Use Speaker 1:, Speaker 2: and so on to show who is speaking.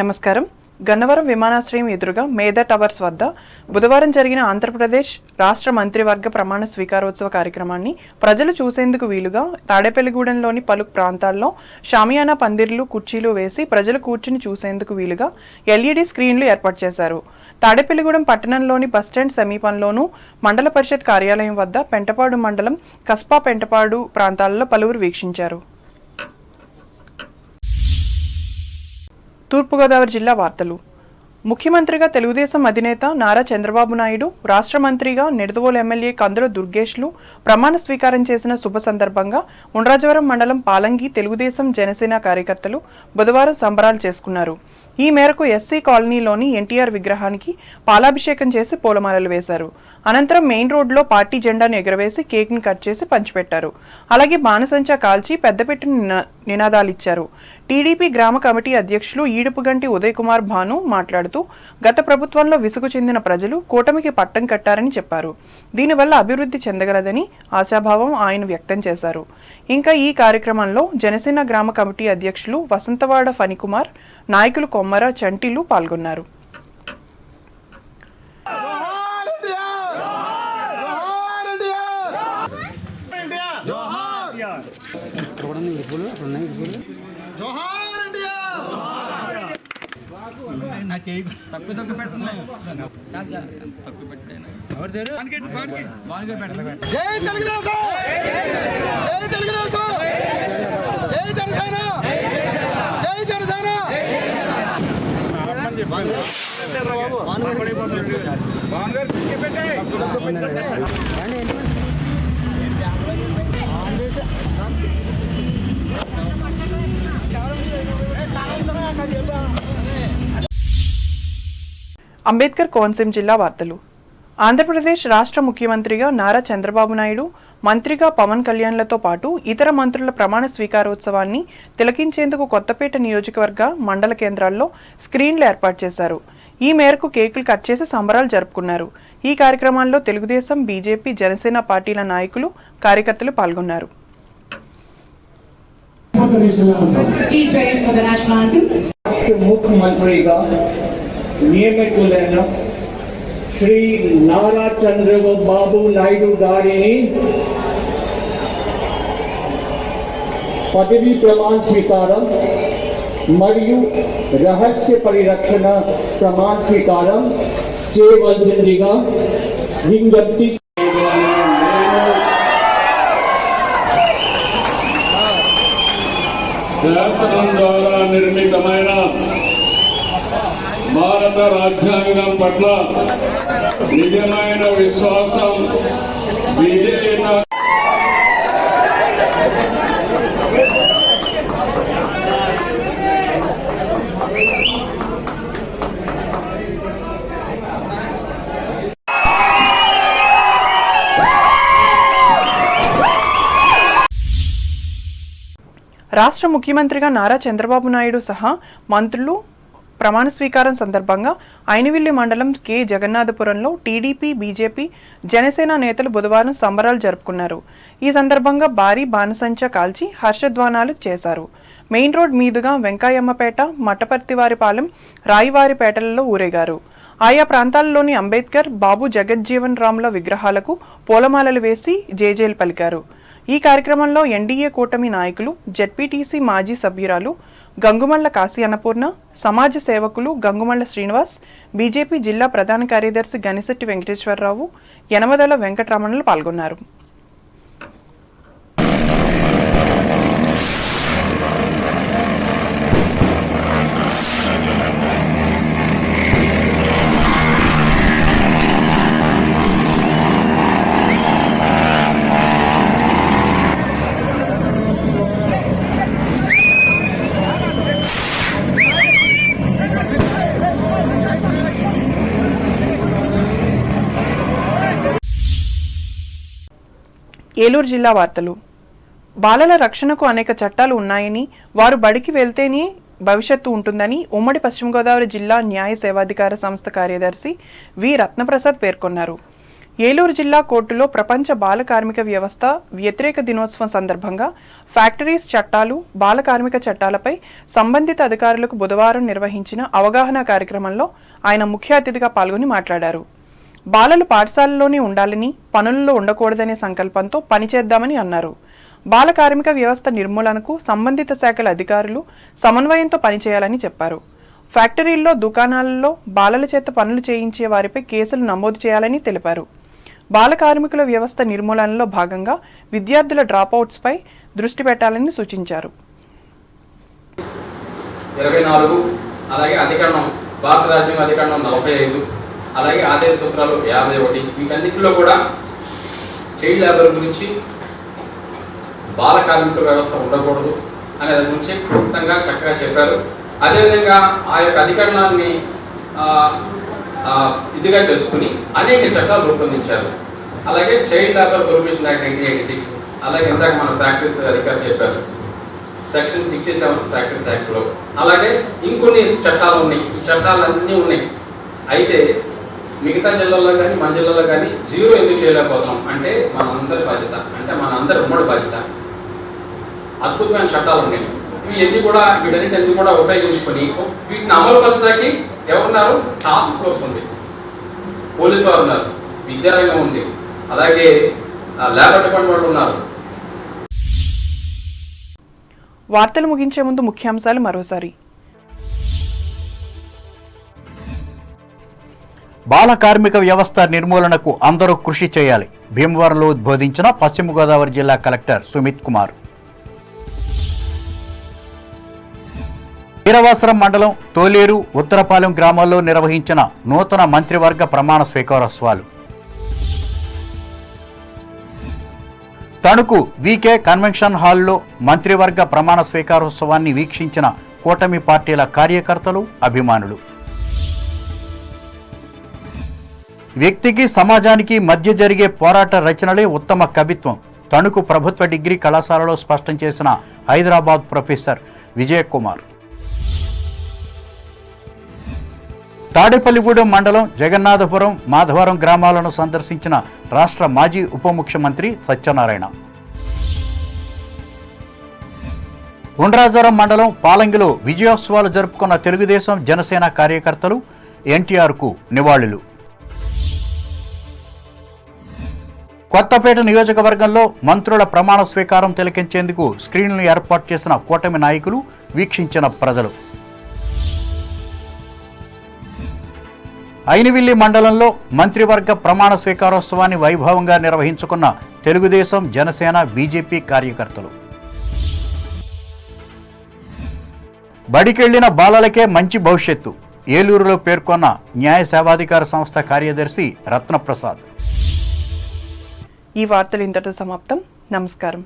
Speaker 1: నమస్కారం. గన్నవరం విమానాశ్రయం ఎదురుగా మేధా టవర్స్ వద్ద బుధవారం జరిగిన ఆంధ్రప్రదేశ్ రాష్ట్ర మంత్రివర్గ ప్రమాణ స్వీకారోత్సవ కార్యక్రమాన్ని ప్రజలు చూసేందుకు వీలుగా తాడేపల్లిగూడెంలోని పలు ప్రాంతాల్లో షామియానా పందిర్లు, కుర్చీలు వేసి ప్రజలు కూర్చుని చూసేందుకు వీలుగా ఎల్ఈడి స్క్రీన్లు ఏర్పాటు చేశారు. తాడేపల్లిగూడెం పట్టణంలోని బస్టాండ్ సమీపంలోనూ, మండల పరిషత్ కార్యాలయం వద్ద, పెంటపాడు మండలం కస్బా పెంటపాడు ప్రాంతాల్లో పలువురు వీక్షించారు. తూర్పుగోదావరి జిల్లా వార్తలు. ముఖ్యమంత్రిగా తెలుగుదేశం అధినేత నారా చంద్రబాబు నాయుడు, రాష్ట్ర మంత్రిగా నిడదవోలు ఎమ్మెల్యే కందుల దుర్గేష్లు ప్రమాణ స్వీకారం చేసిన శుభ సందర్భంగా ఉండ్రాజవరం మండలం పాలంగి తెలుగుదేశం జనసేన కార్యకర్తలు బుధవారం సంబరాలు చేసుకున్నారు. ఈ మేరకు ఎస్సీ కాలనీలోని ఎన్టీఆర్ విగ్రహానికి పాలాభిషేకం చేసి పూలమాలలు వేశారు. అనంతరం మెయిన్ రోడ్లో పార్టీ జెండాను ఎగురవేసి కేక్ను కట్ చేసి పంచిపెట్టారు. అలాగే బాణసంచా కాల్చి పెద్దపెట్టిన నినాదాలిచ్చారు. టీడీపీ గ్రామ కమిటీ అధ్యక్షులు ఈడుపుగంటి ఉదయ్ కుమార్ భాను మాట్లాడుతూ గత ప్రభుత్వంలో విసుగు చెందిన ప్రజలు కూటమికి పట్టం కట్టారని చెప్పారు. దీనివల్ల అభివృద్ధి చెందగలదని ఆశాభావం ఆయన వ్యక్తం చేశారు. ఇంకా ఈ కార్యక్రమంలో జనసేన గ్రామ కమిటీ అధ్యక్షులు వసంతవాడ ఫణికుమార్, నాయకులు కొమ్మర, చంటిలు పాల్గొన్నారు. అంబేద్కర్ కోనసీమ జిల్లా వార్తలు. ఆంధ్రప్రదేశ్ రాష్ట్ర ముఖ్యమంత్రిగా నారా చంద్రబాబు నాయుడు, మంత్రిగా పవన్ కళ్యాణ్లతో పాటు ఇతర మంత్రుల ప్రమాణ స్వీకారోత్సవాన్ని తిలకించేందుకు కొత్తపేట నియోజకవర్గ మండల కేంద్రాల్లో స్క్రీన్లు ఏర్పాటు చేశారు. ఈ మేరకు కేకులు కట్ చేసి సంబరాలు జరుపుకున్నారు. ఈ కార్యక్రమాల్లో తెలుగుదేశం, బీజేపీ, జనసేన పార్టీల నాయకులు, కార్యకర్తలు పాల్గొన్నారు.
Speaker 2: నియమితులైన శ్రీ నారా చంద్రబాబు నాయుడు గారిని పదవీ ప్రమాణ స్వీకారం మరియు రహస్య పరిరక్షణ ప్రమాణ స్వీకారం చేయవలసిందిగా విజ్ఞప్తి.
Speaker 3: శాసనం ద్వారా నిర్మితమైన భారత రాజ్యాంగం పట్ల నిజమైన విశ్వాసం, విధేయత
Speaker 1: రాష్ట్ర ముఖ్యమంత్రిగా నారా చంద్రబాబు నాయుడు సహా మంత్రులు ప్రమాణ స్వీకారం సందర్భంగా ఐనవిల్లి మండలం కె జగన్నాథపురంలో టీడీపీ, బీజేపీ, జనసేన నేతలు బుధవారం సంబరాలు జరుపుకున్నారు. ఈ సందర్భంగా భారీ బాణసంచా కాల్చి హర్షధ్వానాలు చేశారు. మెయిన్ రోడ్ మీదుగా వెంకాయమ్మపేట, మట్టపర్తివారిపాలెం, రాయివారిపేటలలో ఊరేగారు. ఆయా ప్రాంతాల్లోని అంబేద్కర్, బాబు జగజ్జీవన్ రామ్ల విగ్రహాలకు పూలమాలలు వేసి జేజేలు పలికారు. ఈ కార్యక్రమంలో ఎన్డీఏ కూటమి నాయకులు, జెడ్పీటీసీ మాజీ సభ్యురాలు గంగుమళ్ల కాశీ అన్నపూర్ణ, సమాజ సేవకులు గంగుమళ్ల శ్రీనివాస్, బీజేపీ జిల్లా ప్రధాన కార్యదర్శి గనిశెట్టి వెంకటేశ్వరరావు, యనమదల వెంకటరమణలు పాల్గొన్నారు. ఏలూరు జిల్లా వార్తలు. బాలల రక్షణకు అనేక చట్టాలు ఉన్నాయని, వారు బడికి వెళ్తేనే భవిష్యత్తు ఉంటుందని ఉమ్మడి పశ్చిమ గోదావరి జిల్లా న్యాయ సేవాధికార సంస్థ కార్యదర్శి వి రత్నప్రసాద్ పేర్కొన్నారు. ఏలూరు జిల్లా కోర్టులో ప్రపంచ బాల కార్మిక వ్యవస్థ వ్యతిరేక దినోత్సవం సందర్భంగా ఫ్యాక్టరీస్ చట్టాలు, బాల కార్మిక చట్టాలపై సంబంధిత అధికారులకు బుధవారం నిర్వహించిన అవగాహన కార్యక్రమంలో ఆయన ముఖ్య అతిథిగా పాల్గొని మాట్లాడారు. బాలలు పాఠశాలలోనే ఉండాలని, పనులలో ఉండకూడదనే సంకల్పంతో పనిచేద్దామని అన్నారు. బాల కార్మిక వ్యవస్థ నిర్మూలనకు సంబంధిత శాఖల అధికారులు సమన్వయంతో పనిచేయాలని చెప్పారు. ఫ్యాక్టరీల్లో, దుకాణాలలో బాలల చేత పనులు చేయించే వారిపై కేసులు నమోదు చేయాలని తెలిపారు. బాల కార్మికుల వ్యవస్థ నిర్మూలనలో భాగంగా విద్యార్థుల డ్రాపౌట్స్పై దృష్టి పెట్టాలని సూచించారు.
Speaker 4: 24 అలాగే అధికరణం, భారత రాజ్యాంగ అధికరణం 45, అలాగే ఆదేశ సూత్రాలు 51, వీటన్నిటిలో కూడా చైల్డ్ లేబర్ గురించి, బాల కార్మికుల వ్యవస్థ ఉండకూడదు అనే దాని గురించి క్లుప్తంగా చక్కగా చెప్పారు. అదేవిధంగా ఆ యొక్క అధికరణాన్ని ఇదిగా చేసుకుని అనేక చట్టాలు రూపొందించారు. అలాగే చైల్డ్ లేబర్ ప్రొహిబిషన్ యాక్ట్ 1986, అలాగే ఇందాక మన ఫ్యాక్టరీస్ అధికారులు చెప్పారు సెక్షన్ 67 ఫ్యాక్టరీస్ యాక్ట్లో, అలాగే ఇంకొన్ని చట్టాలు ఉన్నాయి. ఈ చట్టాలన్నీ ఉన్నాయి. అయితే మిగతా జిల్లాల్లో కానీ మన జిల్లాలో కానీ జీరో ఎందుకు చేయలేకపోతున్నాం అంటే మనందరి బాధ్యత, అంటే మనందరి ఉమ్మడి బాధ్యత. అద్భుతమైన చట్టాలు ఉన్నాయి. ఇవన్నీ కూడా వీటన్నిటి కూడా ఉపయోగించుకొని వీటిని అమలు పరచడానికి ఎవరున్నారు? టాస్క్ ఫోర్స్ ఉంది, పోలీసు వారు ఉన్నారు, విద్యారంగం ఉంది, అలాగే లేబర్ డిపార్ట్మెంట్ ఉన్నారు.
Speaker 1: వార్తలు ముగించే ముందు ముఖ్యాంశాలు మరోసారి.
Speaker 5: బాల కార్మిక వ్యవస్థ నిర్మూలనకు అందరూ కృషి చేయాలి. భీమవరంలో ఉద్బోధించిన పశ్చిమ గోదావరి జిల్లా కలెక్టర్ సుమిత్ కుమార్. వీరవాసరం మండలం తోలేరు, ఉత్తరపాలెం గ్రామాల్లో నిర్వహించిన నూతన మంత్రివర్గ ప్రమాణ స్వీకారోత్సవాలు. తణుకు వీకే కన్వెన్షన్ హాల్లో మంత్రివర్గ ప్రమాణ స్వీకారోత్సవాన్ని వీక్షించిన కూటమి పార్టీల కార్యకర్తలు, అభిమానులు. వ్యక్తికి సమాజానికి మధ్య జరిగే పోరాట రచనలే ఉత్తమ కవిత్వం. తణుకు ప్రభుత్వ డిగ్రీ కళాశాలలో స్పష్టం చేసిన హైదరాబాద్ ప్రొఫెసర్ విజయ్ కుమార్. తాడేపల్లిగూడెం మండలం జగన్నాథపురం, మాధవరం గ్రామాలను సందర్శించిన రాష్ట్ర మాజీ ఉప ముఖ్యమంత్రి సత్యనారాయణ. ఉండ్రాజవరం మండలం పాలంగిలో విజయోత్సవాలు జరుపుకున్న తెలుగుదేశం, జనసేన కార్యకర్తలు ఎన్టీఆర్కు నివాళులు. కొత్తపేట నియోజకవర్గంలో మంత్రుల ప్రమాణ స్వీకారం తిలకించేందుకు స్క్రీన్లు ఏర్పాటు చేసిన కూటమి నాయకులు, వీక్షించిన ప్రజలు. ఐనవిల్లి మండలంలో మంత్రివర్గ ప్రమాణ స్వీకారోత్సవాన్ని వైభవంగా నిర్వహించుకున్న తెలుగుదేశం, జనసేన, బీజేపీ కార్యకర్తలు. బడికెళ్లిన బాలలకే మంచి భవిష్యత్తు, ఏలూరులో పేర్కొన్న న్యాయ సేవాధికార సంస్థ కార్యదర్శి రత్నప్రసాద్.
Speaker 1: ఈ వార్తలు ఇంతటితో సమాప్తం. నమస్కారం.